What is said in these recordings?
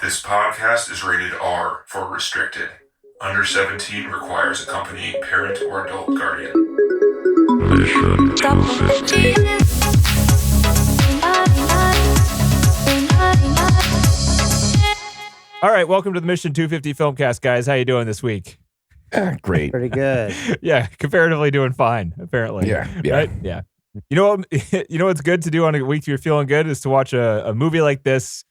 This podcast is rated R for restricted. Under 17 requires accompanying parent or adult guardian. Mission 250. All right, welcome to the Mission 250 Filmcast, guys. How you doing this week? Great. Pretty good. Yeah, comparatively doing fine, apparently. Yeah. Right? Yeah. You know what's good to do on a week you're feeling good is to watch a movie like this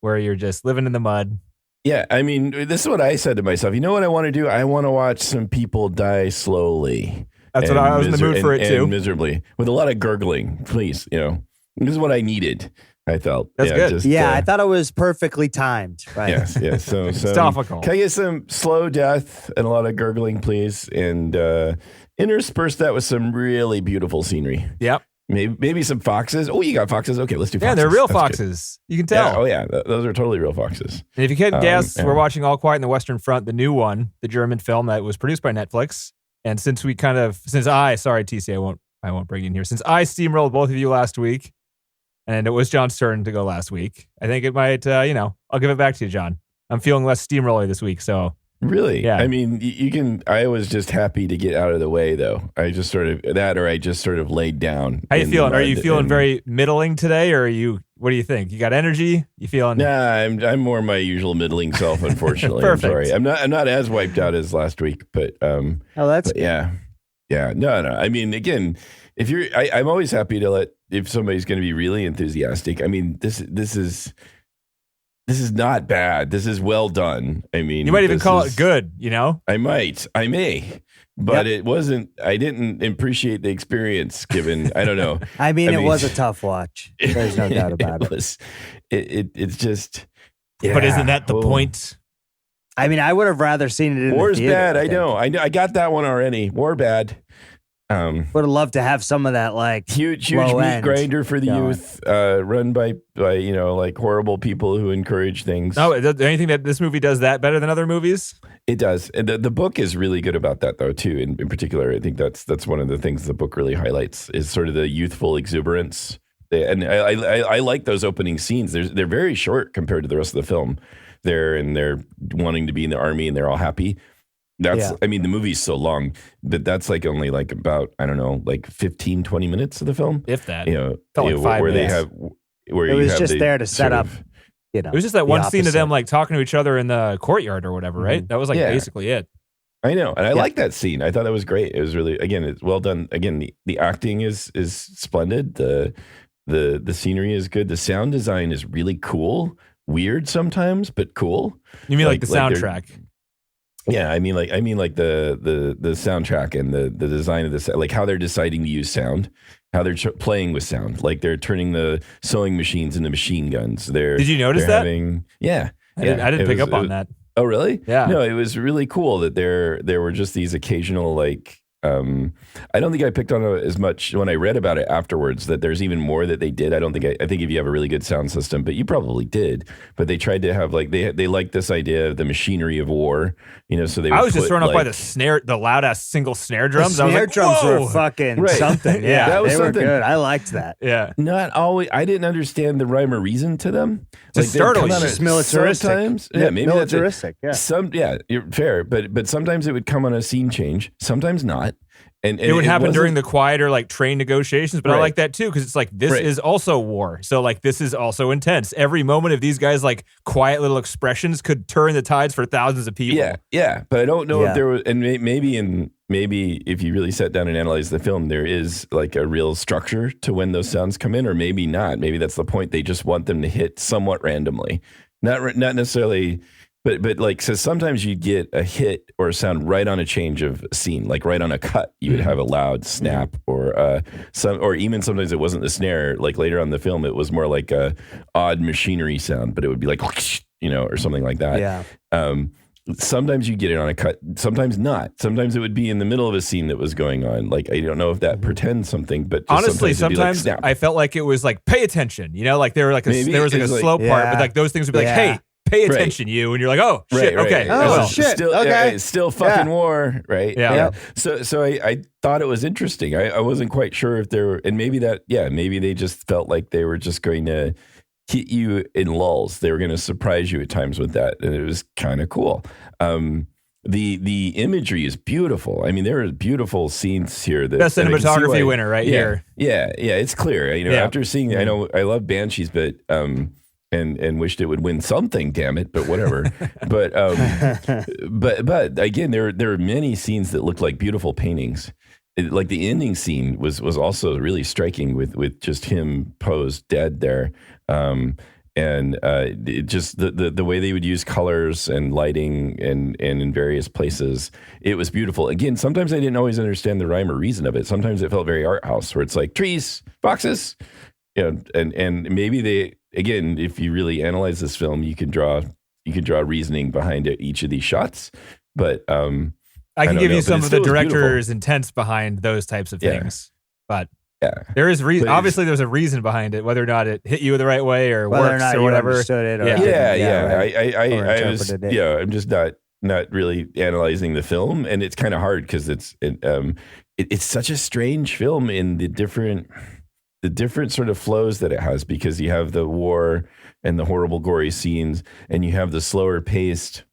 where you're just living in the mud. Yeah, I mean, this is what I said to myself. You know what I want to do? I want to watch some people die slowly. That's what I was in the mood for it too. And miserably. With a lot of gurgling, please. This is what I needed, I felt. That's good. I thought it was perfectly timed. Right? Yes. So it's topical. Can I get some slow death and a lot of gurgling, please? And intersperse that with some really beautiful scenery. Yep. Maybe some foxes. Oh, you got foxes? Okay, let's do foxes. Yeah, they're real That's foxes. Good. You can tell. Yeah. Those are totally real foxes. And if you can't guess, we're watching All Quiet on the Western Front, the new one, the German film that was produced by Netflix. And since TC, I won't bring you in here. Since I steamrolled both of you last week, and it was John's turn to go last week, I think it might, I'll give it back to you, John. I'm feeling less steamroller this week, so. Really? Yeah. I mean, I was just happy to get out of the way, though. I just sort of laid down. How you feeling? Are you feeling very middling today, or what do you think? You got energy? You feeling? Nah, I'm more my usual middling self, unfortunately. Perfect. I'm sorry. I'm not as wiped out as last week, but yeah. No. I mean, again, I'm always happy to if somebody's going to be really enthusiastic. I mean, this is not bad. This is well done. I mean, you might even call it good, I may, but It wasn't, I didn't appreciate the experience given, I don't know. I mean, it was a tough watch. There's no doubt about it. It's just, yeah. But isn't that the point? I mean, I would have rather seen it in War's the theater. bad. I know. I got that one already. War bad. Would have loved to have some of that huge low meat end grinder for the going. youth, run by horrible people who encourage things. No, anything that this movie does that better than other movies? It does. And the book is really good about that, though, too. In particular, I think that's one of the things the book really highlights is sort of the youthful exuberance. And I like those opening scenes. They're very short compared to the rest of the film. They're wanting to be in the army and they're all happy. I mean, the movie's so long, but that's only about, I don't know, 15, 20 minutes of the film. If that. Felt like 5 where minutes. It was just there to set up, It was just that one scene of them talking to each other in the courtyard or whatever, right? That was basically it. I know. And I like that scene. I thought that was great. It was really, again, it's well done. Again, the acting is splendid. The scenery is good. The sound design is really cool. Weird sometimes, but cool. You mean the soundtrack? Yeah, I mean the soundtrack and the design of this, how they're deciding to use sound, how they're playing with sound, they're turning the sewing machines into machine guns. Did you notice that? I didn't pick up on that. Oh, really? Yeah. No, it was really cool that there were just these occasional I don't think I picked on it as much when I read about it afterwards, that there's even more that they did. I think if you have a really good sound system, but you probably did, but they tried to have they liked this idea of the machinery of war, so they would I was just thrown off by the loud ass single snare drums. The snare drums were fucking something. Yeah, that was they something. were good. I liked that. Yeah. Not always. I didn't understand the rhyme or reason to them. To startle you. It's just militaristic. Sometimes, maybe militaristic. You're fair, but sometimes it would come on a scene change, sometimes not. And it would happen during the quieter train negotiations, but I like that too because it's this Right. is also war, so this is also intense. Every moment of these guys quiet little expressions could turn the tides for thousands of people. Yeah, but I don't know if there was, and maybe if you really sat down and analyze the film, there is a real structure to when those sounds come in, or maybe not. Maybe that's the point. They just want them to hit somewhat randomly, not necessarily. But so sometimes you get a hit or a sound right on a change of scene, right on a cut. You would have a loud snap, or even sometimes it wasn't the snare. Later on in the film, it was more like a odd machinery sound, but it would be or something like that. Yeah. Sometimes you get it on a cut, sometimes not. Sometimes it would be in the middle of a scene that was going on. I don't know if that pretends something, but just honestly, sometimes I felt like it was pay attention. There were there was a slow part, but those things would be hey. Pay attention, you, and you're oh shit, right. Okay, oh shit, still, okay, it's still fucking war, right? Yeah. So I thought it was interesting. I wasn't quite sure if there were, and maybe they just felt like they were just going to hit you in lulls. They were going to surprise you at times with that, and it was kind of cool. The imagery is beautiful. I mean, there are beautiful scenes here. Best cinematography winner right here. Yeah, it's clear. After seeing, I know I love Banshees, but and wished it would win something. Damn it, but whatever. but again, there are many scenes that look like beautiful paintings. Like the ending scene was also really striking with just him posed dead there. It just the way they would use colors and lighting and in various places, it was beautiful. Again, sometimes I didn't always understand the rhyme or reason of it. Sometimes it felt very art house, where it's like trees, boxes, and maybe they, again, if you really analyze this film, you can draw reasoning behind each of these shots. But I can give you some of the director's intents behind those types of things, but. Yeah, there is obviously there's a reason behind it, whether or not it hit you the right way or whether works or whatever. Understood it or I was I'm just not really analyzing the film, and it's kind of hard because it's such a strange film in the different sort of flows that it has, because you have the war and the horrible gory scenes, and you have the slower paced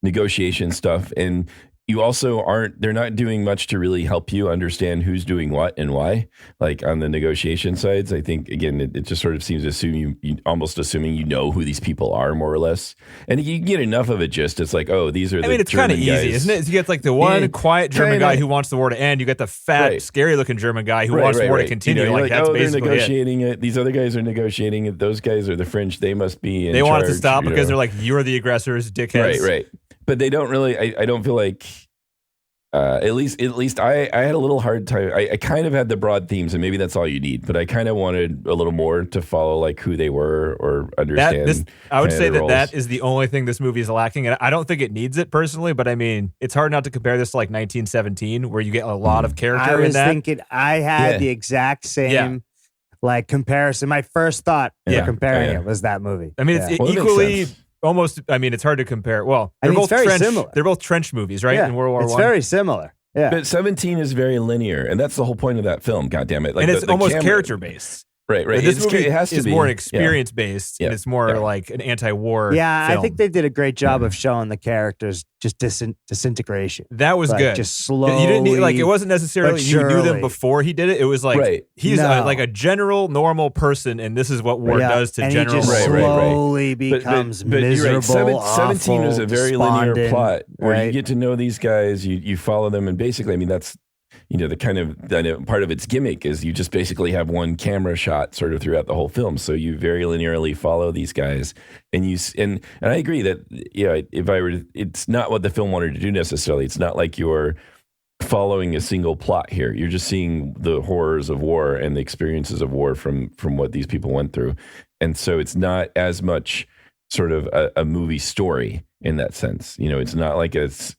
negotiation stuff, and you also they're not doing much to really help you understand who's doing what and why. Like on the negotiation sides, I think, again, it just sort of seems to assume you almost assuming you know who these people are, more or less. And you get enough of it, just, it's like, oh, these are the it's kind of easy, isn't it? You get like the one quiet German guy who wants the war to end. You get the fat, scary looking German guy who wants the war to continue. Like that's basically they're negotiating it. These other guys are negotiating it. Those guys are the French. They must be in They want it to charge, stop because they're like, you're the aggressors, dickheads. Right. But they don't really, I don't feel like, at least I had a little hard time. I kind of had the broad themes, and maybe that's all you need, but I kind of wanted a little more to follow, like who they were or understand. I would say that is the only thing this movie is lacking. And I don't think it needs it personally, but I mean, it's hard not to compare this to like 1917, where you get a lot of character in that. I was thinking, I had the exact same like comparison. My first thought comparing it was that movie. I mean, it's equally... Almost, I mean, it's hard to compare. Well, they're both very trench, similar. They're both trench movies, right? In World War I. It's very similar. Yeah. But 17 is very linear, and that's the whole point of that film, goddammit. Like and it's almost character-based. Right. This movie it has to is be more experience-based, and it's more like an anti-war film. I think they did a great job of showing the characters just disintegration. That was good. Just slowly. You didn't need, like, it wasn't necessarily you knew them before he did it. It was like he's like a general, normal person, and this is what war does to general. He just slowly becomes miserable. You're right. 17 was a very linear plot where you get to know these guys, you follow them, and basically, I mean, that's the kind of part of its gimmick is you just basically have one camera shot sort of throughout the whole film, so you very linearly follow these guys, and I agree that if I were, it's not what the film wanted to do necessarily. It's not like you're following a single plot here. You're just seeing the horrors of war and the experiences of war from what these people went through, and so it's not as much sort of a movie story in that sense. It's not like it's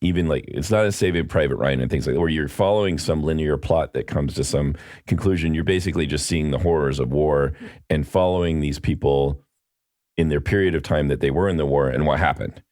not a Saving Private Ryan and things like that, where you're following some linear plot that comes to some conclusion. You're basically just seeing the horrors of war and following these people in their period of time that they were in the war and what happened.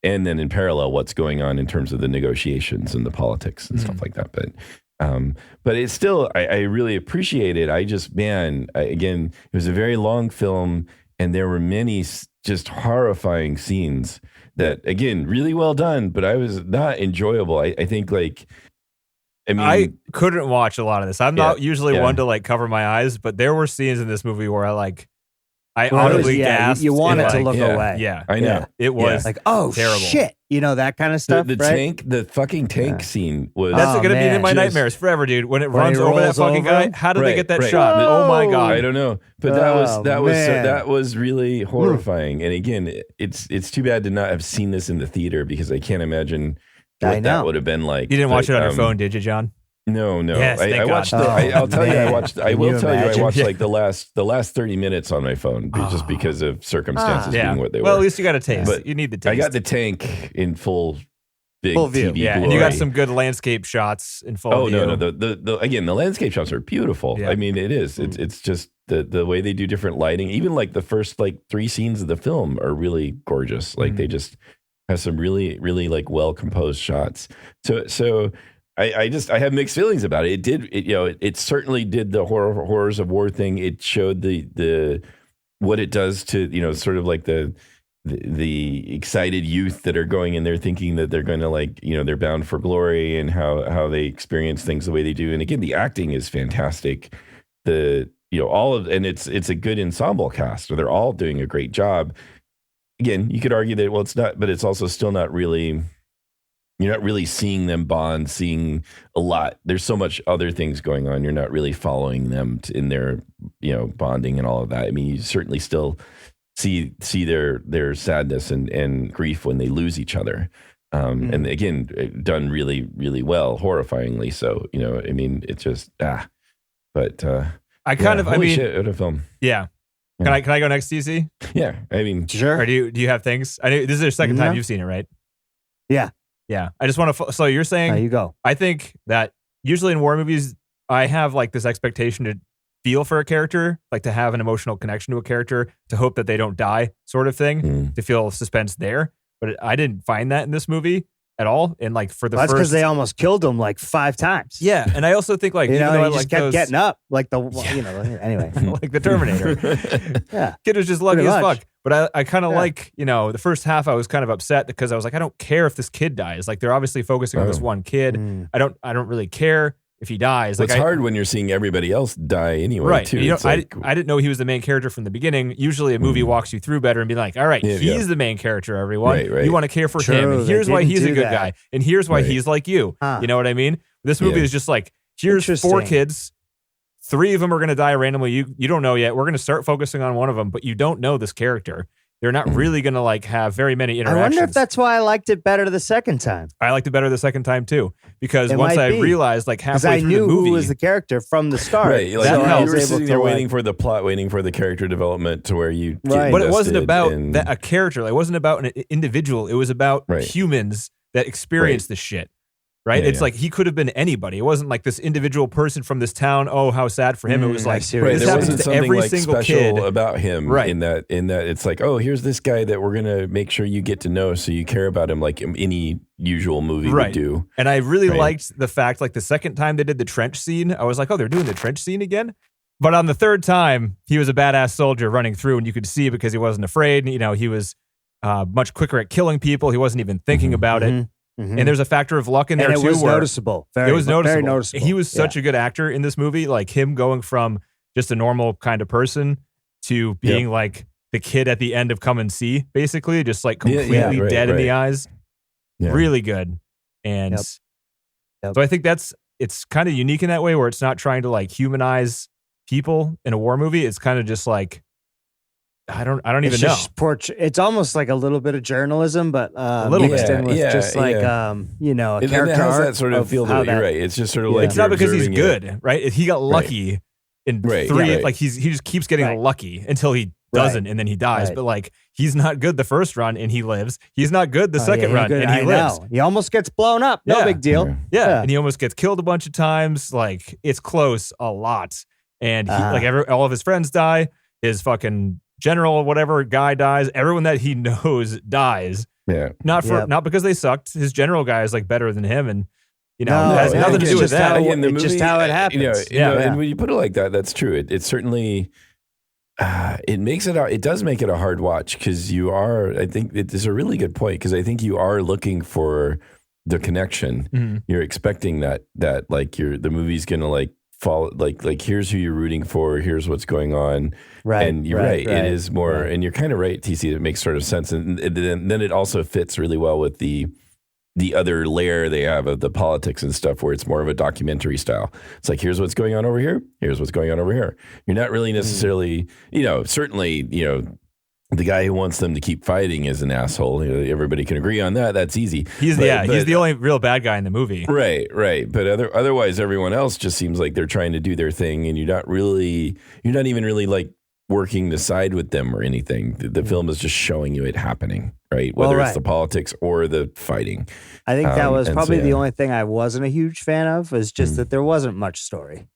And then in parallel, what's going on in terms of the negotiations and the politics and stuff like that. But it's still, I really appreciate it. Again, it was a very long film, and there were many just horrifying scenes that, again, really well done, but I was not enjoyable. I think, I couldn't watch a lot of this. I'm not usually one to like cover my eyes, but there were scenes in this movie where I audibly gasped. You wanted to look away. Yeah, I know. It was like, oh, terrible. Shit. That kind of stuff. The fucking tank scene was. That's going to be in my nightmares forever, dude. When it runs over that fucking guy, how did they get that shot? Oh my god! I don't know, but that was really horrifying. And again, it's too bad to not have seen this in the theater, because I can't imagine what that would have been like. You didn't watch it on your phone, did you, John? No. Yes, I watched. I'll tell you, I watched. I will tell you, I watched like the last 30 minutes on my phone, just because of circumstances being what they were. Well, at least you got a taste. But you need the taste. I got the tank in full view. TV yeah, glory. And you got some good landscape shots in full view. No. The landscape shots are beautiful. Yeah. I mean, it is. It's just the way they do different lighting. Even like the first 3 scenes of the film are really gorgeous. Like they just have some really, really like well composed shots. So. I have mixed feelings about it. It certainly did the horrors of war thing. It showed the what it does to, sort of like the excited youth that are going in there thinking that they're going to they're bound for glory, and how they experience things the way they do. And again, the acting is fantastic. And it's a good ensemble cast. So they're all doing a great job. Again, you could argue that, well, it's not, but it's also still not really, you're not really seeing them bond, seeing a lot. There's so much other things going on. You're not really following them in their, bonding and all of that. I mean, you certainly still see their sadness and grief when they lose each other. And again, done really, really well, horrifyingly so. I mean, it's just, but holy shit, what a film. Yeah. Can I go next, TC? Yeah. I mean, sure. Or do you have things? I know this is your second time you've seen it, right? Yeah. Yeah. I just want to, so you're saying, there you go. I think that usually in war movies, I have like this expectation to feel for a character, like to have an emotional connection to a character, to hope that they don't die sort of thing, to feel suspense there. But I didn't find that in this movie at all. And like for the that's first, because they almost killed him like 5 times. Yeah. And I also think like, he like just kept getting up like anyway, like the Terminator. Yeah. Kid was just lucky as fuck. But I kind of like, the first half I was kind of upset because I was like, I don't care if this kid dies. Like they're obviously focusing on this one kid. I don't really care if he dies. It's hard when you're seeing everybody else die anyway, right. too. I didn't know he was the main character from the beginning. Usually a movie walks you through better and be like, all right, he's the main character, everyone. Right. You want to care for him. And here's why he's a good guy. And here's why he's like you. You know what I mean? This movie is just like, here's 4 kids. 3 of them are going to die randomly. You don't know yet. We're going to start focusing on one of them, but you don't know this character. They're not really going to like have very many interactions. I wonder if that's why I liked it better the second time. I liked it better the second time too, because once I realized like halfway through the movie, who was the character from the start. Right, like you were sitting there waiting for the plot, waiting for the character development to where you get But it wasn't about a character. It wasn't about an individual. It was about humans that experience this shit. Right? It's like he could have been anybody. It wasn't like this individual person from this town. Oh, how sad for him. It was like there wasn't something every like single special kid about him. Right. In that it's like, oh, here's this guy that we're gonna make sure you get to know, so you care about him like any usual movie would do. And I really liked the fact, like the second time they did the trench scene, I was like, oh, they're doing the trench scene again. But on the third time, he was a badass soldier running through, and you could see because he wasn't afraid. He was much quicker at killing people. He wasn't even thinking about it. And there's a factor of luck in there too. It was noticeable. Very noticeable. He was such a good actor in this movie. Like him going from just a normal kind of person to being like the kid at the end of Come and See, basically, just like completely dead in the eyes. Yeah. Really good. And so I think it's kind of unique in that way, where it's not trying to like humanize people in a war movie. It's kind of just like, I don't even know. It's almost like a little bit of journalism, but mixed in with just like a character it has arc that sort of feel to it. You're right. It's just sort of like it's not because he's good, right? He got lucky in 3. Like he just keeps getting lucky until he doesn't, and then he dies. But like he's not good the first run, and he lives. He's not good the second run, and he lives. He almost gets blown up. No big deal. Yeah, and he almost gets killed a bunch of times. Like it's close a lot, and all of his friends die. His fucking general or whatever guy dies. Everyone that he knows dies. Yeah. Not because they sucked. His general guy is like better than him, and it has nothing to do with that. It's just how it happens. And when you put it like that, that's true. It certainly it does make it a hard watch, because I think it is a really good point, because I think you are looking for the connection. Mm-hmm. You're expecting that like the movie's gonna like fall, like here's who you're rooting for, here's what's going on, and you're right. It is more, and you're kind of right, TC. It makes sort of sense, and then it also fits really well with the other layer they have of the politics and stuff, where it's more of a documentary style. It's like, here's what's going on over here, here's what's going on over here. You're not really necessarily, certainly, the guy who wants them to keep fighting is an asshole. Everybody can agree on that. That's easy. He's the only real bad guy in the movie. Right. But otherwise, everyone else just seems like they're trying to do their thing, and you're not even really like working to side with them or anything. The film is just showing you it happening, right? Whether it's the politics or the fighting. I think that was probably the only thing I wasn't a huge fan of, was just that there wasn't much story.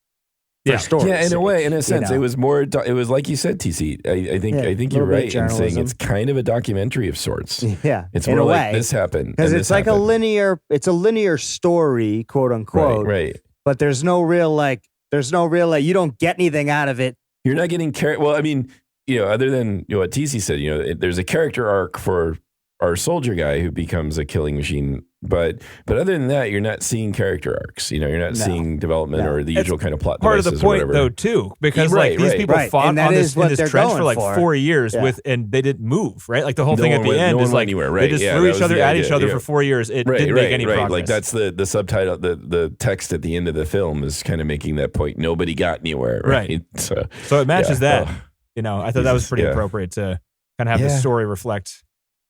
Yeah, in a way, in a sense, it was more. It was like you said, TC. I think you're right in saying it's kind of a documentary of sorts. Yeah, it's more like this happened, because it's like a linear story, quote unquote. Right. But there's no real you don't get anything out of it. You're not getting Well, I mean, other than what TC said, there's a character arc for our soldier guy who becomes a killing machine. But other than that, you're not seeing character arcs. You're not seeing development or the usual kind of plot part of devices the point, or whatever. though, too, because these people fought on this trench for 4 years and they didn't move, right? Like the whole thing at the end is like they just threw each other at each other for 4 years. It didn't make any progress. Like that's the subtitle, the text at the end of the film is kind of making that point. Nobody got anywhere, right? So it matches that. I thought that was pretty appropriate to kind of have the story reflect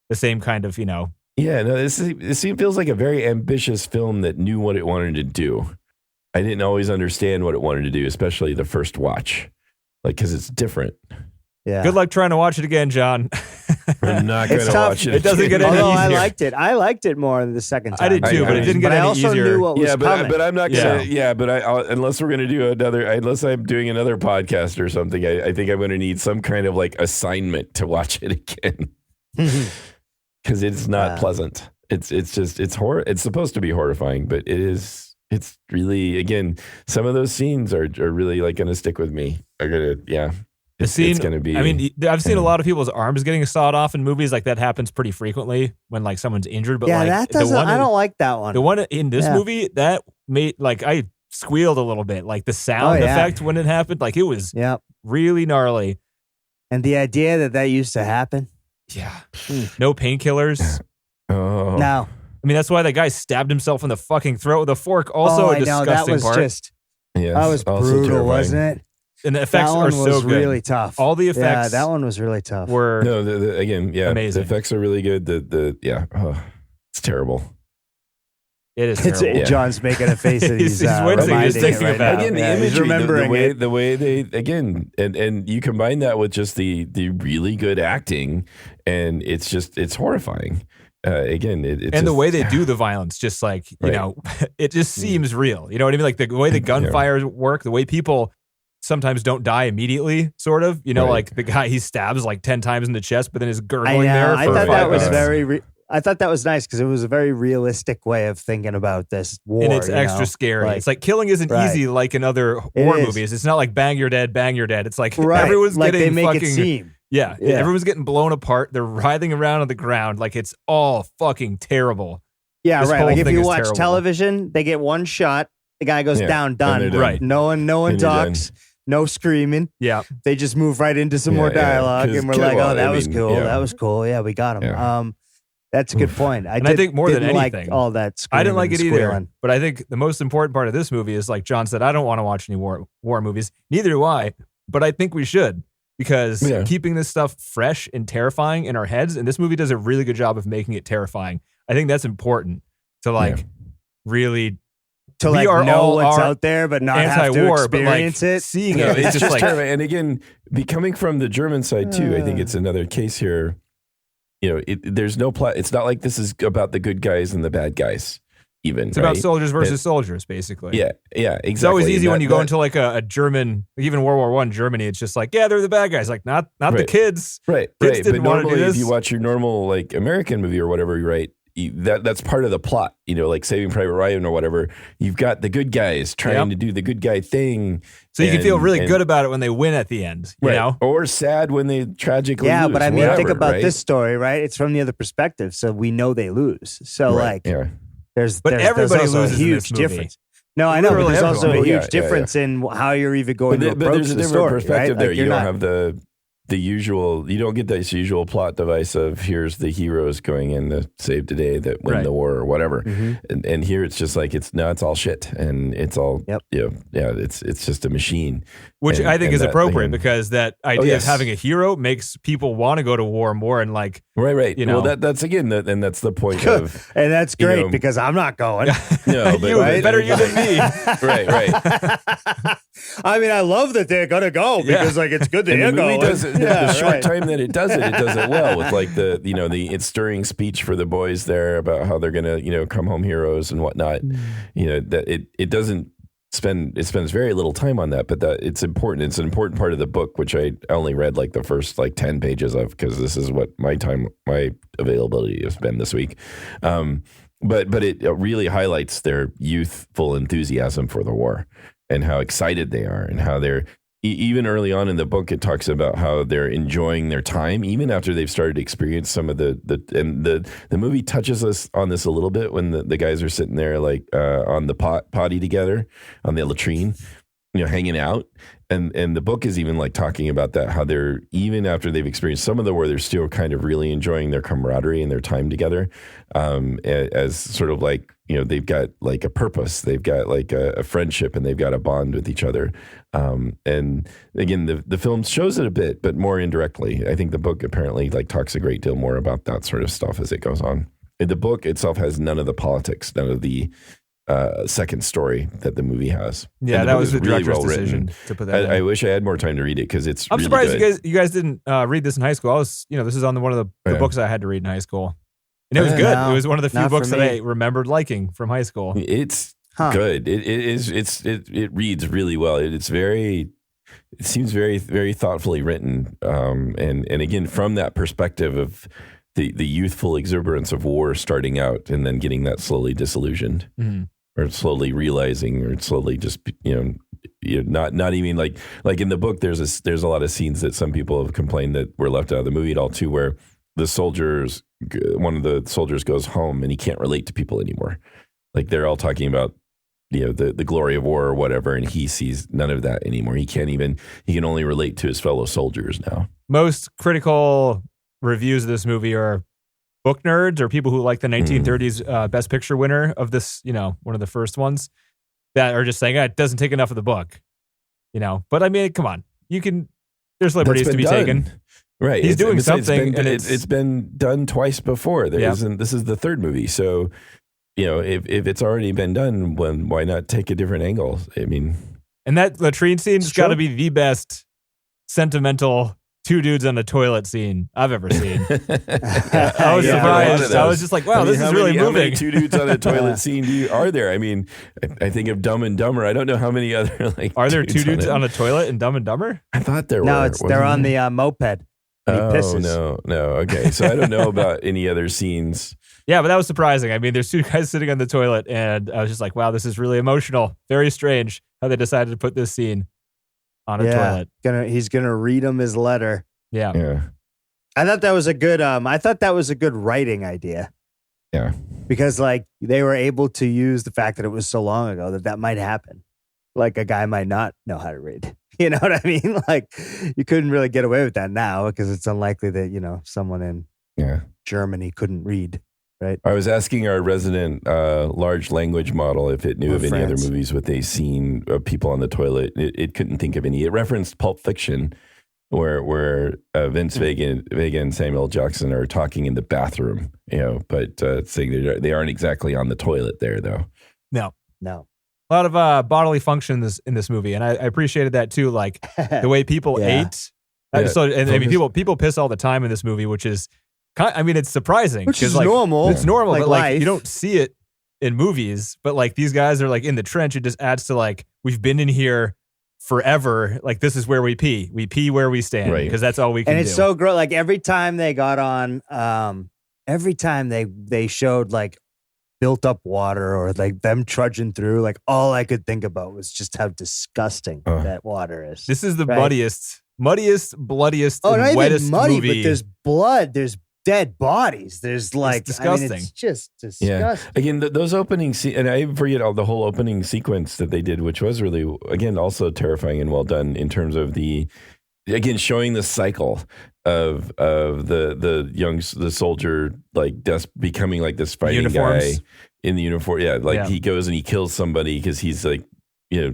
the same kind of, Yeah, no, this feels like a very ambitious film that knew what it wanted to do. I didn't always understand what it wanted to do, especially the first watch, because it's different. Yeah. Good luck trying to watch it again, John. I'm not going to watch it. It doesn't get any easier. I liked it. I liked it more the second time. I did too, but it didn't get any easier. I also knew what was coming. But I'm not going to. Yeah, but unless we're going to do unless I'm doing another podcast or something, I think I'm going to need some kind of assignment to watch it again. Because it's not pleasant. It's supposed to be horrifying, but it's really, again, some of those scenes are really going to stick with me. The scene, it's going to be. I mean, I've seen a lot of people's arms getting sawed off in movies. Like that happens pretty frequently when someone's injured. But that doesn't. I don't like that one. The one in this movie that made I squealed a little bit. Like the sound effect when it happened, it was really gnarly. And the idea that used to happen. Yeah. No painkillers. Oh. No. I mean, that's why that guy stabbed himself in the fucking throat with a fork. Also a disgusting that was that was brutal, terrifying. Wasn't it? And the effects are so good. Really tough. All the effects. Yeah, that one was really tough. Were amazing. The effects are really good. It's terrible. It is terrible. John's making a face that he's wincing. He's thinking about again, the imagery, the way they again, and you combine that with just the really good acting, and it's horrifying. Again, and the way they do the violence, just it just seems real. You know what I mean? Like the way the gunfire work, the way people sometimes don't die immediately, sort of. Like the guy he stabs 10 times in the chest, but then is gurgling there. I thought that was I thought that was nice because it was a very realistic way of thinking about this war. And it's extra scary. It's killing isn't easy like in other war movies. It's not like bang, you're dead, bang, you're dead. It's everyone's getting they make fucking... it seem. Yeah, everyone's getting blown apart. They're writhing around on the ground. It's all fucking terrible. Yeah, this right. If you watch television, they get one shot. The guy goes down, done. Right. No one talks. No screaming. Yeah. They just move right into some more dialogue. And we're that was cool. Yeah. That was cool. Yeah, we got him. Yeah. That's a good point. I think more than anything, like all that I didn't like it squealing. either. But I think the most important part of this movie is, like John said, I don't want to watch any war movies. Neither do I. But I think we should, because keeping this stuff fresh and terrifying in our heads, and this movie does a really good job of making it terrifying. I think that's important to really. To know what's out there, but not have to experience it. Seeing it, it's just terrifying. And again, coming from the German side too, I think it's another case here. There's no plot. It's not like this is about the good guys and the bad guys. Even it's about soldiers versus soldiers, basically. Yeah, exactly. It's always easy when you go into a German, even World War I Germany. It's just they're the bad guys. Not the kids. Right. Kids didn't want to do this. If you watch your normal American movie or whatever, right? That's part of the plot, like Saving Private Ryan or whatever. You've got the good guys trying to do the good guy thing. So you can feel really good about it when they win at the end, you know? Or sad when they tragically lose. But I mean, think about this story, right? It's from the other perspective, so we know they lose. So there's everybody also loses a huge difference. No, I know, but there's also a huge difference in how you're even going to approach there's a the different story, perspective right? there. You don't have the usual, you don't get this usual plot device of here's the heroes going in to save today that win the war or whatever. Mm-hmm. And here it's just it's all shit, and it's all it's just a machine. Which I think is appropriate, because that idea of having a hero makes people want to go to war more, and right. Well, that's again, and that's the point of, and that's great because I'm not going. No, but better you than me. right. I mean, I love that they're gonna go because it's good that they're going. The short time that it does it well with the stirring speech for the boys there about how they're gonna come home heroes and whatnot. That it spends very little time on that, but that it's important. It's an important part of the book, which I only read the first 10 pages of, because this is what my availability has been this week. But it really highlights their youthful enthusiasm for the war and how excited they are, and how they're even early on in the book, it talks about how they're enjoying their time, even after they've started to experience some of the movie touches us on this a little bit when the guys are sitting there like on the potty together on the latrine, hanging out. And the book is even like talking about that, how they're, even after they've experienced some of the war, they're still kind of really enjoying their camaraderie and their time together, as sort of like, they've got like a purpose, they've got like a friendship, and they've got a bond with each other. And again, the film shows it a bit, but more indirectly. I think the book apparently like talks a great deal more about that sort of stuff as it goes on. The book itself has none of the politics, none of the second story that the movie has. Yeah, that was the director's decision to put that in. I wish I had more time to read it because it's. I'm really surprised good. you guys didn't read this in high school. I was, this is on one of the books I had to read in high school, and it was good. No, it was one of the few books for that me. I remembered liking from high school. It's good. It reads really well. It seems very, very thoughtfully written. And again, from that perspective of the youthful exuberance of war starting out and then getting that slowly disillusioned. Mm-hmm. Or slowly realizing, or slowly just not even like in the book. There's a lot of scenes that some people have complained that were left out of the movie at all too, where one of the soldiers goes home and he can't relate to people anymore. Like they're all talking about the glory of war or whatever, and he sees none of that anymore. He can only relate to his fellow soldiers now. Most critical reviews of this movie are book nerds or people who like the 1930s Best Picture winner of this, one of the first ones, that are just saying it doesn't take enough of the book, But I mean, come on, there's liberties to be taken. Right, he's doing something. It's been done twice before. This is the third movie, so if it's already been done, why not take a different angle? I mean, and that latrine scene's got to be the best sentimental two dudes on a toilet scene I've ever seen. I was surprised. I was just like, wow, this is really moving. How many two dudes on a toilet scene are there? I mean, I think of Dumb and Dumber. I don't know how many other are there two dudes on a toilet in Dumb and Dumber? I thought there were. No, they're on the moped. Oh, no. Okay. So I don't know about any other scenes. Yeah, but that was surprising. I mean, there's two guys sitting on the toilet, and I was just like, wow, this is really emotional. Very strange how they decided to put this scene on a toilet. He's gonna read him his letter. Yeah. I thought that was a good writing idea. Yeah. Because like they were able to use the fact that it was so long ago that might happen. Like a guy might not know how to read. You know what I mean? Like you couldn't really get away with that now because it's unlikely that, someone in Germany couldn't read. Right. I was asking our resident large language model if it knew of any other movies with a scene of people on the toilet. It couldn't think of any. It referenced Pulp Fiction, where Vince Vega and Samuel Jackson are talking in the bathroom, but saying they aren't exactly on the toilet there, though. No. A lot of bodily function in this movie, and I appreciated that too. Like the way people ate. People piss all the time in this movie, which is. I mean, it's surprising. Which is like, normal. It's normal, like but like life. you don't see it in movies. But like these guys are like in the trench. It just adds to like we've been in here forever. Like this is where we pee. We pee where we stand because that's all we can do. And it's so gross. Like every time they got on, every time they showed like built up water or like them trudging through, like all I could think about was just how disgusting that water is. This is the muddiest, bloodiest, and not wettest even muddy, movie. but there's blood. There's dead bodies. There's like it's disgusting. it's just disgusting. Yeah. Again, those opening and I forget the whole opening sequence that they did, which was really again also terrifying and well done in terms of showing the cycle of the soldier like becoming like this fighting guy in the uniform. Yeah, he goes and he kills somebody because he's like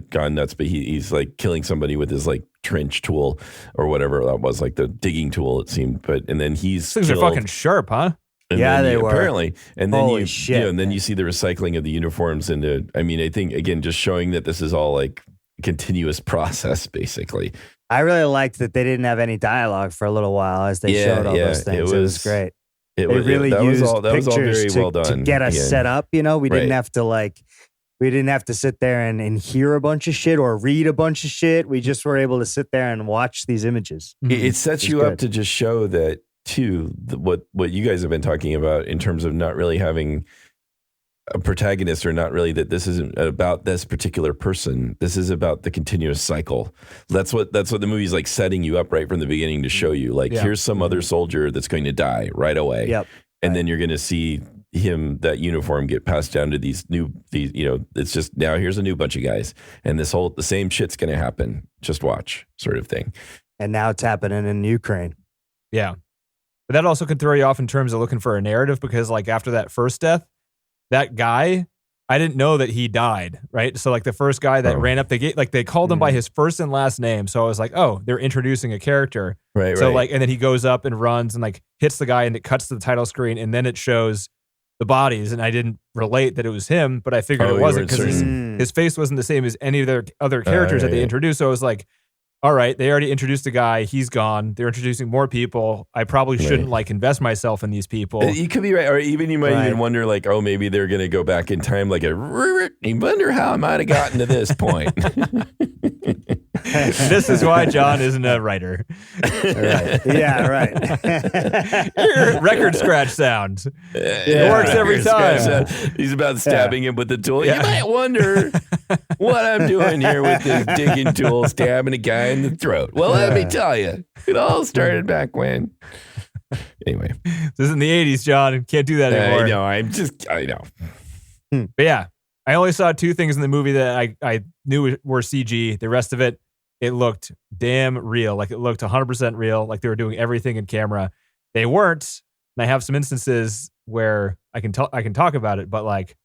gone nuts, but he's like killing somebody with his like trench tool or whatever that was, like the digging tool it seemed. And then these things are fucking sharp, huh? And they were apparently. And then Holy shit, and then you see the recycling of the uniforms into. I mean, I think again, just showing that this is all like a continuous process, basically. I really liked that they didn't have any dialogue for a little while as they showed all those things. It was great. They really used pictures to get us set up. We didn't have to we didn't have to sit there and hear a bunch of shit or read a bunch of shit. We just were able to sit there and watch these images. It sets you up to just show that too, what you guys have been talking about in terms of not really having protagonists are not really that this isn't about this particular person. This is about the continuous cycle. That's what the movie's like setting you up right from the beginning to show you. Like, here's some other soldier that's going to die right away. Yep. And then you're going to see that uniform get passed down to these it's just now here's a new bunch of guys. And the same shit's going to happen. Just watch, sort of thing. And now it's happening in Ukraine. Yeah. But that also can throw you off in terms of looking for a narrative, because like after that first death, that guy, I didn't know that he died, right? So like the first guy that ran up the gate, like they called him by his first and last name. So I was like, oh, they're introducing a character. Right. So like, and then he goes up and runs and like hits the guy and it cuts to the title screen and then it shows the bodies. And I didn't relate that it was him, but I figured it wasn't because his face wasn't the same as any of their other characters that they introduced. So I was like, all right, they already introduced the guy. He's gone. They're introducing more people. I probably shouldn't like invest myself in these people. You could be right. Or even you might even wonder like, oh, maybe they're going to go back in time. Like, I wonder how I might have gotten to this point. This is why John isn't a writer. Right. Yeah, right. Record scratch sound. It works every time. He's about stabbing him with the tool. You might wonder what I'm doing here with this digging tool, stabbing a guy in the throat. Well, let me tell you, it all started back when. Anyway, this is in the 80s, John. Can't do that anymore. I know. But yeah, I only saw two things in the movie that I knew were CG. The rest of it, it looked damn real. Like it looked 100% real. Like they were doing everything in camera. They weren't. And I have some instances where I can talk about it, but like,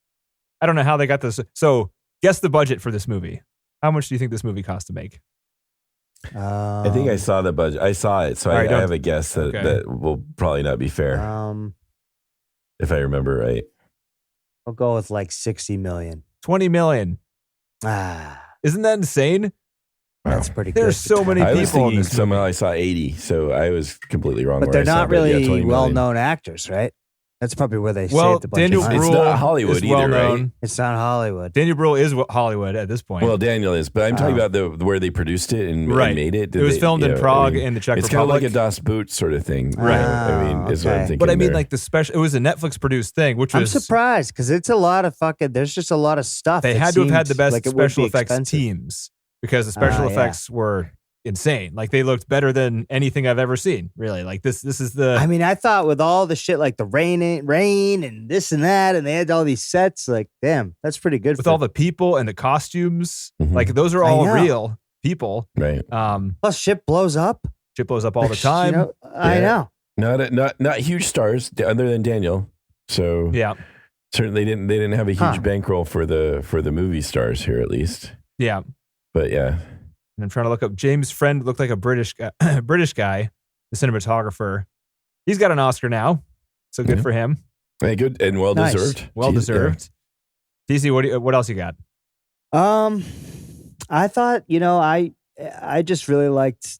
I don't know how they got this. So guess the budget for this movie. How much do you think this movie cost to make? I think I saw the budget. I saw it. So I have a guess that will probably not be fair. If I remember right. I'll go with like 60 million. 20 million. Isn't that insane? That's pretty good. There's so many people. I was thinking somehow I saw 80, so I was completely wrong. But they're not really well-known actors, right? That's probably where they saved a bunch Daniel of Bruhl It's not Hollywood either, right? It's not Hollywood. Daniel Bruhl is Hollywood at this point. Well, Daniel is, but I'm talking about where they produced it and made it. It was filmed in Prague and the Czech Republic. It's kind of like a Das Boot sort of thing. Right. I mean, is what I'm thinking. But I mean, like the special, it was a Netflix produced thing, which was. I'm surprised because it's a lot of there's just a lot of stuff. They had to have had the best special effects teams because the special effects were insane. Like they looked better than anything I've ever seen. Really, like this is the. I mean, I thought with all the shit like the rain and this and that, and they had all these sets. Like, damn, that's pretty good. With all the people and the costumes, like those are all real people. Right. Plus, shit blows up. Shit blows up all the time. I know. Not huge stars other than Daniel. So yeah, certainly they didn't have a huge bankroll for the movie stars here at least. Yeah. But yeah. And I'm trying to look up. James Friend looked like a British guy, the cinematographer. He's got an Oscar now, so good for him. Hey, good and well deserved. Well deserved. DC, what else you got? I thought I just really liked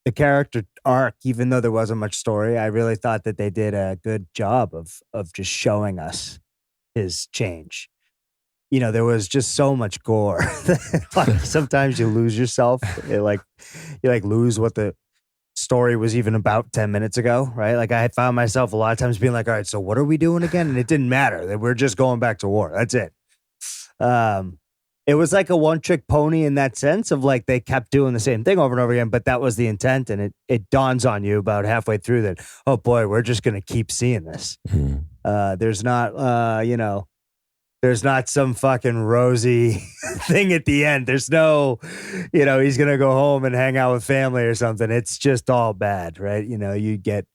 the character arc, even though there wasn't much story. I really thought that they did a good job of just showing us his change. There was just so much gore. Like sometimes you lose yourself. You lose what the story was even about 10 minutes ago, right? Like I had found myself a lot of times being like, all right, so what are we doing again? And it didn't matter. We're just going back to war. That's it. It was like a one-trick pony in that sense of like they kept doing the same thing over and over again, but that was the intent. And it dawns on you about halfway through that, oh boy, we're just going to keep seeing this. There's not, there's not some fucking rosy thing at the end. There's no, he's going to go home and hang out with family or something. It's just all bad, right? You get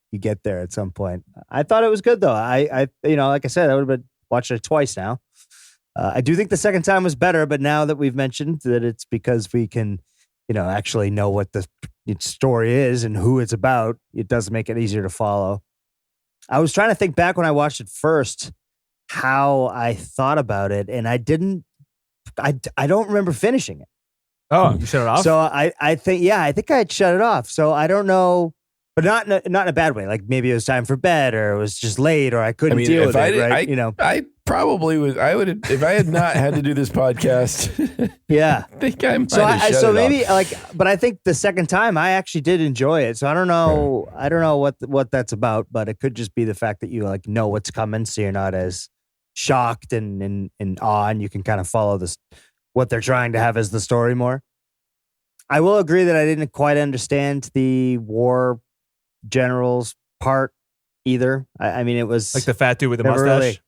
there at some point. I thought it was good though. I like I said, I would have been watching it twice now. I do think the second time was better, but now that we've mentioned that it's because we can, actually know what the story is and who it's about, it does make it easier to follow. I was trying to think back when I watched it first, how I thought about it, and I don't remember finishing it. Oh, you shut it off? So I think I had shut it off. So I don't know, but not in a bad way. Like maybe it was time for bed, or it was just late, or I couldn't deal with it. Right? I probably would. I would if I had not had to do this podcast. Yeah, I think I might have shut it maybe off. but I think the second time I actually did enjoy it. So I don't know. I don't know what that's about, but it could just be the fact that you know what's coming, so you're not as shocked and in awe, and you can kind of follow this what they're trying to have as the story more. I will agree that I didn't quite understand the war generals part either. I mean, it was like the fat dude with the mustache. Really,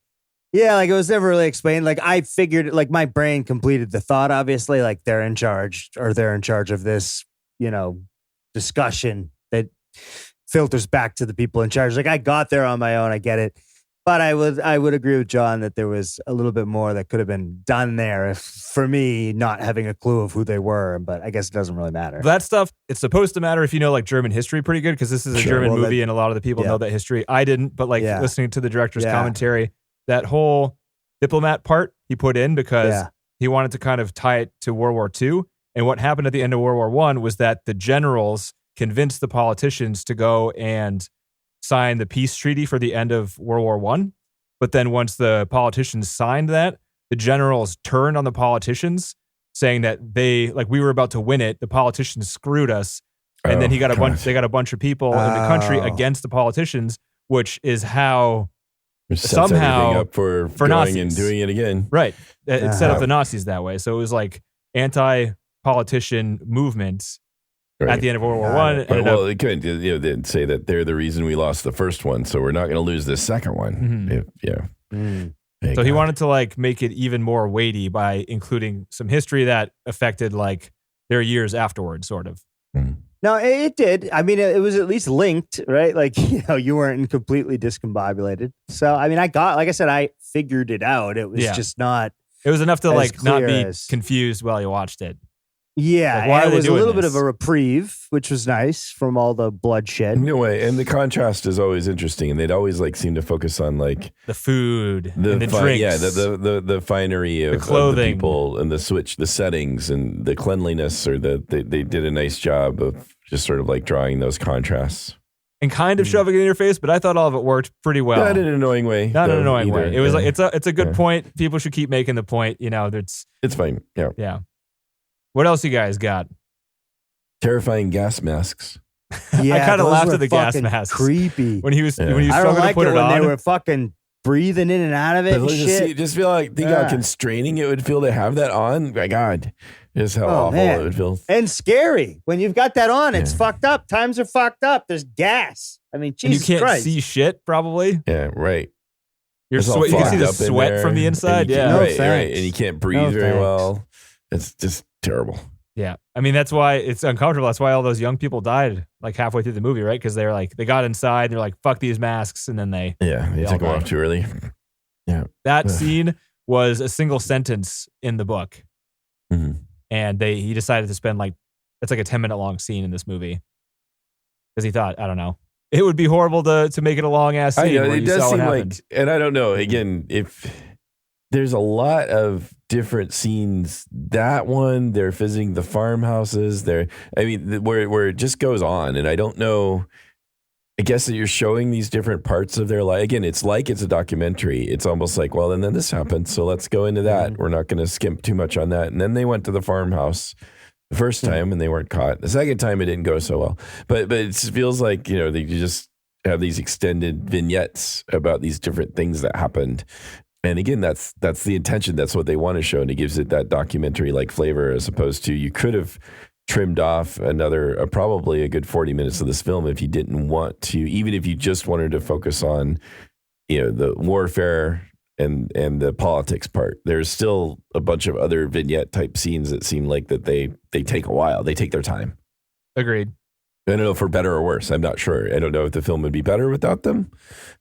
yeah, like it was never really explained. Like I figured, like my brain completed the thought. Obviously, like they're in charge of this, discussion that filters back to the people in charge. Like I got there on my own. I get it. But I would agree with John that there was a little bit more that could have been done there if, for me, not having a clue of who they were. But I guess it doesn't really matter. That stuff, it's supposed to matter if you know like German history pretty good, because this is a German movie and a lot of the people know that history. I didn't, but listening to the director's commentary, that whole diplomat part he put in because he wanted to kind of tie it to World War II. And what happened at the end of World War I was that the generals convinced the politicians to go and sign the peace treaty for the end of World War I. But then once the politicians signed that, the generals turned on the politicians, saying that we were about to win it. The politicians screwed us. And then they got a bunch of people in the country against the politicians, which is how somehow up for going Nazis and doing it again. Right. It set up the Nazis that way. So it was like anti-politician movements. Right. At the end of World War I. It could they'd say that they're the reason we lost the first one, so we're not going to lose this second one. Mm-hmm. So he wanted to make it even more weighty by including some history that affected their years afterwards, sort of. Mm. No, it did. I mean, it was at least linked, right? You weren't completely discombobulated. So, I mean, I figured it out. It was just not. It was enough to not be confused while you watched it. Yeah, why it was a little bit of a reprieve, which was nice from all the bloodshed. No way, and the contrast is always interesting, and they'd always seem to focus on the food, and the drinks, the finery of the clothing, of the people, and the settings, and the cleanliness. They did a nice job of just sort of drawing those contrasts and kind of shoving it in your face. But I thought all of it worked pretty well. Not in an annoying way. Not in an annoying way. It was it's a good point. People should keep making the point. It's fine. Yeah. Yeah. What else you guys got? Terrifying gas masks. Yeah, I kind of laughed at the gas masks. Creepy. When he was struggling to put it when on. they were fucking breathing in and out of it. Just feel think how constraining it would feel to have that on. My God, just how awful it would feel. And scary when you've got that on. It's fucked up. Times are fucked up. There's gas. I mean, Jesus and you can't Christ. see shit. Probably. Yeah, right. You can see the sweat from the inside. Yeah, right. And you can't breathe very well. It's just terrible. Yeah. I mean, that's why it's uncomfortable. That's why all those young people died halfway through the movie, right? Because they're they got inside and they're like, fuck these masks. And then they took them off too early. Yeah. That scene was a single sentence in the book. Mm-hmm. And he decided to spend it's a 10-minute long scene in this movie. Because he thought, I don't know, it would be horrible to make it a long ass scene. I know, it does seem and I don't know, again, if there's a lot of different scenes. That one, they're visiting the farmhouses. Where it just goes on, and I don't know. I guess that you're showing these different parts of their life. Again, it's a documentary. It's almost and then this happened, so let's go into that. We're not going to skimp too much on that. And then they went to the farmhouse the first time, and they weren't caught. The second time, it didn't go so well. But it feels they just have these extended vignettes about these different things that happened. And again, that's the intention. That's what they want to show, and it gives it that documentary-like flavor, as opposed to you could have trimmed off another probably a good 40 minutes of this film if you didn't want to, even if you just wanted to focus on the warfare and the politics part. There's still a bunch of other vignette type scenes that seem like that they take a while. They take their time. Agreed. I don't know for better or worse. I'm not sure. I don't know if the film would be better without them,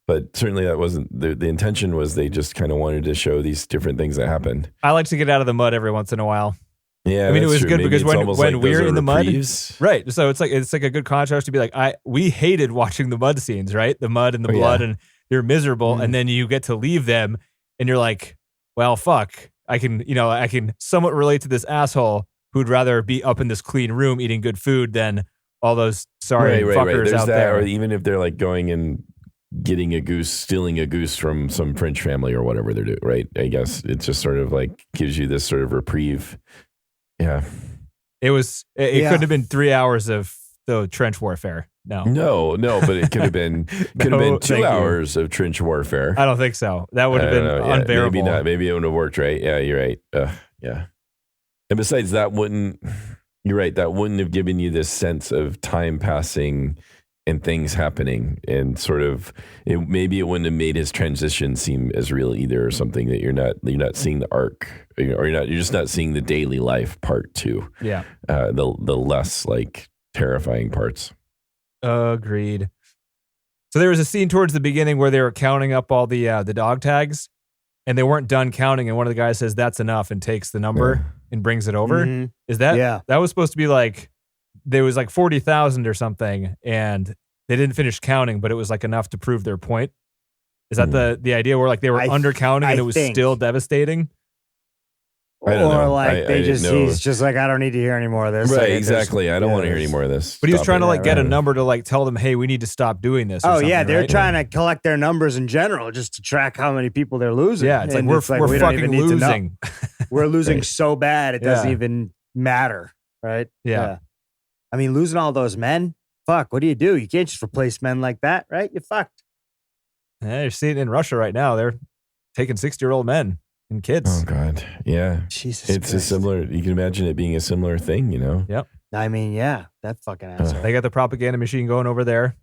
but certainly that wasn't the intention. Was they just kind of wanted to show these different things that happened. I like to get out of the mud every once in a while. Yeah, I mean, it was good because when we're in the mud, reprieves. Right? So it's a good contrast to be we hated watching the mud scenes, right? The mud and the blood, and you're miserable, and then you get to leave them, and you're like, well, fuck, I can somewhat relate to this asshole who'd rather be up in this clean room eating good food than all those fuckers out there. Or even if they're going and getting a goose, stealing a goose from some French family or whatever they're doing, right? I guess it just sort of gives you this sort of reprieve. Yeah. It couldn't have been 3 hours of the trench warfare. No, but it could have been 2 hours of trench warfare. I don't think so. That would have been unbearable. Maybe not. Maybe it wouldn't have worked, right? Yeah, you're right. Yeah. And besides, you're right, that wouldn't have given you this sense of time passing and things happening, and sort of maybe it wouldn't have made his transition seem as real either, or something, that you're not seeing the arc, or you're just not seeing the daily life part too. Yeah. The less like terrifying parts. Agreed. So there was a scene towards the beginning where they were counting up all the dog tags, and they weren't done counting, and one of the guys says that's enough and takes the number and brings it over. Mm-hmm. Is that? Yeah. That was supposed to be like, there was like 40,000 or something, and they didn't finish counting, but it was like enough to prove their point. Is that the idea where like they were undercounting and it was still devastating? I don't know. Like he's just like, I don't need to hear any more of this. Right, like, exactly. I don't want to hear any more of this. But he was trying to like get a number to like tell them, hey, we need to stop doing this. Oh yeah, they're trying to collect their numbers in general just to track how many people they're losing. Yeah, it's like we're fucking losing. We're losing so bad it doesn't even matter, right? Yeah. I mean, losing all those men, fuck, what do? You can't just replace men like that, right? You're fucked. Yeah, you're seeing it in Russia right now. They're taking 60-year-old men and kids. Oh, God. Yeah. Jesus It's Christ. a similar, you can imagine it being a similar thing, Yep. I mean, yeah, that fucking asshole. They got the propaganda machine going over there.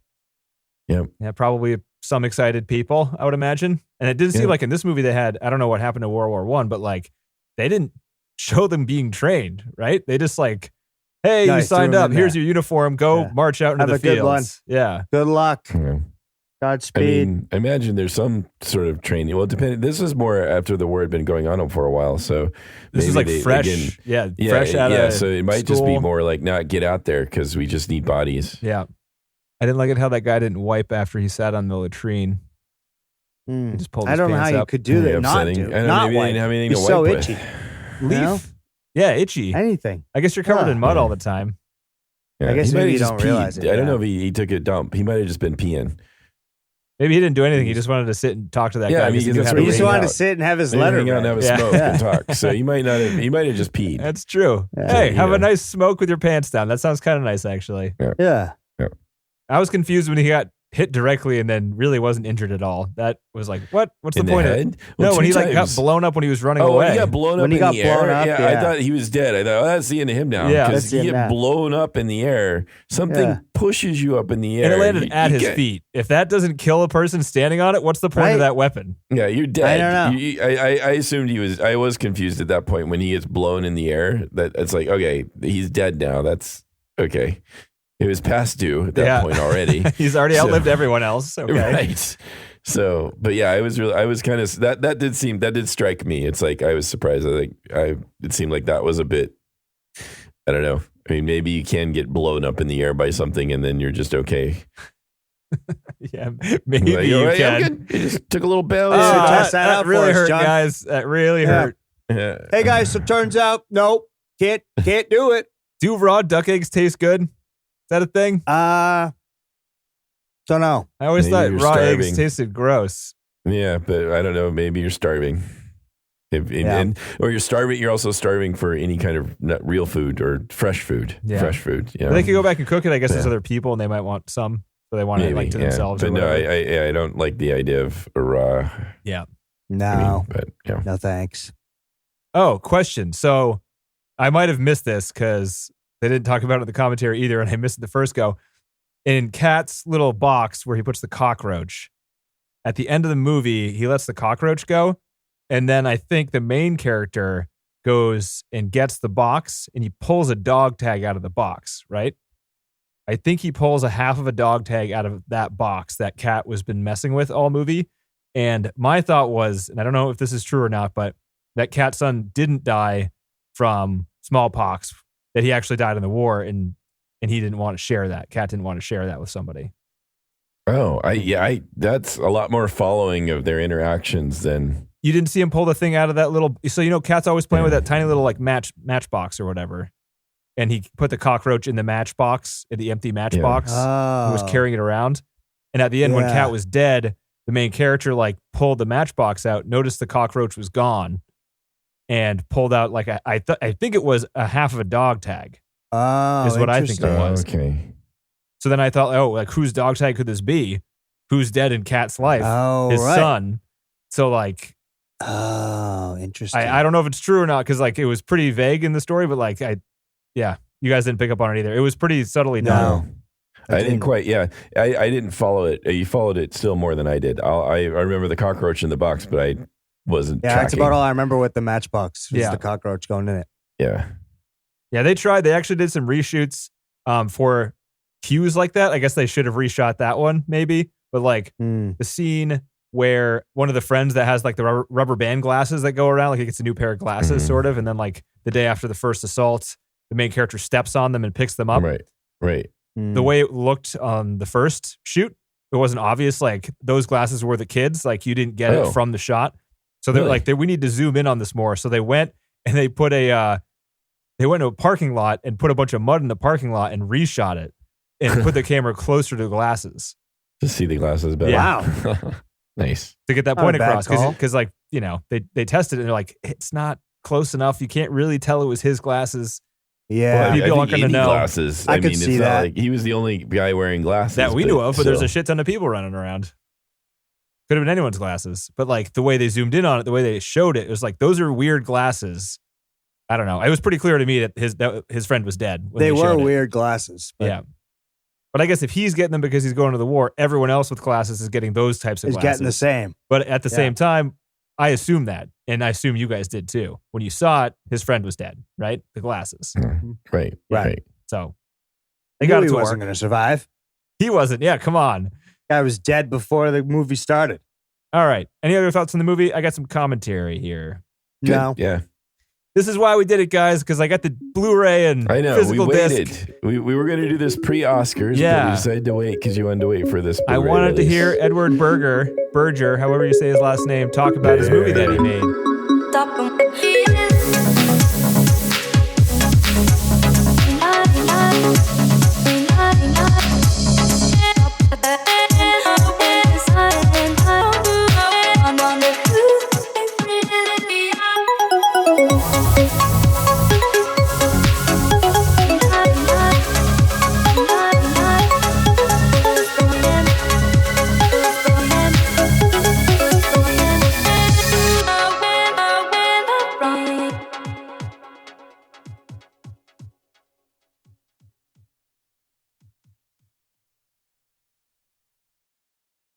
Yep. Yeah, probably some excited people, I would imagine. And it didn't seem like in this movie they had, I don't know what happened to World War I, but like they didn't show them being trained, right? They just like, hey, you signed up. Here's your uniform. Go march out into the fields. Good one. Yeah. Good luck. Yeah. Godspeed. I mean, I imagine there's some sort of training. Well, depending. This is more after the war had been going on for a while, so this is like fresh. Fresh out of so it might just be more like, not get out there because we just need bodies. Yeah. I didn't like it how that guy didn't wipe after he sat on the latrine. He just pulled his I don't know how you could do that. Not do. Not wipe. He's so itchy. Leaf. Yeah, itchy. Anything. I guess you're covered in mud all the time. Yeah, I guess maybe you don't realize it. I don't know if he took a dump. He might have just been peeing. Maybe he didn't do anything. He just wanted to sit and talk to that guy. I mean, he just wanted to sit and have his letter read. And have a smoke and talk. So he might have just peed. That's true. Yeah. Hey, have a nice smoke with your pants down. That sounds kind of nice, actually. Yeah. I was confused when he got hit directly and then really wasn't injured at all. That was like, what? What's the point of it? Well, no, when he like got blown up when he was running away. He got blown up in the air. I thought he was dead. I thought, that's the end of him now. Yeah, because you get blown up in the air. Something pushes you up in the air. And it landed at his feet. If that doesn't kill a person standing on it, what's the point of that weapon? Yeah, you're dead. I don't know. I assumed he was. I was confused at that point when he gets blown in the air. That it's like, okay, he's dead now. That's okay. It was past due at that point already. He's already outlived everyone else. Okay. Right. So, but yeah, I was kind of, that did strike me. It's like, I was surprised. It seemed like that was a bit, I don't know. I mean, maybe you can get blown up in the air by something and then you're just okay. Yeah, maybe you can. You just took a little bounce. That really hurt, guys. That really hurt. Yeah. Hey guys, so turns out, nope, can't do it. Do raw duck eggs taste good? Is that a thing? Don't know. I always thought raw eggs tasted gross. Yeah, but I don't know. Maybe you're starving. Or you're starving. You're also starving for any kind of real food or fresh food. Yeah. Fresh food. Yeah. Well, they could go back and cook it. I guess there's other people and they might want some. So they want it like to themselves. But no, I don't like the idea of a raw. Yeah. No. But yeah. No thanks. Oh, question. So I might have missed this because they didn't talk about it in the commentary either, and I missed it the first go. In Cat's little box where he puts the cockroach, at the end of the movie, he lets the cockroach go, and then I think the main character goes and gets the box, and he pulls a dog tag out of the box, right? I think he pulls a half of a dog tag out of that box that Cat was been messing with all movie, and my thought was, and I don't know if this is true or not, but that Cat's son didn't die from smallpox, that he actually died in the war, and he didn't want to share that. Cat didn't want to share that with somebody. Oh, that's a lot more following of their interactions than... You didn't see him pull the thing out of that little... So, Cat's always playing with that tiny little like matchbox or whatever. And he put the cockroach in the matchbox, in the empty matchbox. Oh. He was carrying it around. And at the end, when Cat was dead, the main character like pulled the matchbox out, noticed the cockroach was gone, and pulled out like I think it was a half of a dog tag. Oh, is what I think it was. Okay. So then I thought, oh, like whose dog tag could this be? Who's dead in Kat's life? Oh, his right. son. So like, oh, interesting. I don't know if it's true or not because like it was pretty vague in the story, but like you guys didn't pick up on it either. It was pretty subtly done. No, I didn't quite. Yeah, I didn't follow it. You followed it still more than I did. I remember the cockroach in the box, but I wasn't. Yeah, tracking. that's about all I remember with the Matchbox. Was Yeah. the cockroach going in it. Yeah. Yeah, they tried. They actually did some reshoots for cues like that. I guess they should have reshot that one maybe. But like the scene where one of the friends that has like the rubber band glasses that go around, like he gets a new pair of glasses sort of. And then like the day after the first assault, the main character steps on them and picks them up. Right. The way it looked on the first shoot, it wasn't obvious. Like those glasses were the kids. Like you didn't get it from the shot. So they're like, we need to zoom in on this more. So they went and they put they went to a parking lot and put a bunch of mud in the parking lot and reshot it and put the camera closer to the glasses. To see the glasses better. Yeah. Wow. Nice. To get that point across. call. Because like, you know, they tested it and they're like, it's not close enough. You can't really tell it was his glasses. Yeah. Well, People aren't going to know. Glasses. I could see it's that. Not like he was the only guy wearing glasses. That we knew of, but there's still. a shit ton of people running around. Could have been anyone's glasses. But like the way they zoomed in on it, the way they showed it, it was like, those are weird glasses. I don't know. It was pretty clear to me that his friend was dead. When They were showed it. weird glasses. But Yeah. But I guess if he's getting them because he's going to the war, everyone else with glasses is getting those types of It's glasses. getting the same. But at the same time, I assume that. And I assume you guys did too. When you saw it, his friend was dead, right? The glasses. Right. So they He got knew it he to wasn't work. going to survive. He wasn't. Yeah, come on. Guy was dead before the movie started. All right. Any other thoughts on the movie? I got some commentary here. Good. No. Yeah. This is why we did it, guys, because I got the Blu-ray and I know. physical We waited. disc. We were going to do this pre-Oscars, but Yeah. we decided to wait because you wanted to wait for this. I Blu-ray wanted to release. hear Edward Berger, however you say his last name, talk about his movie that he made.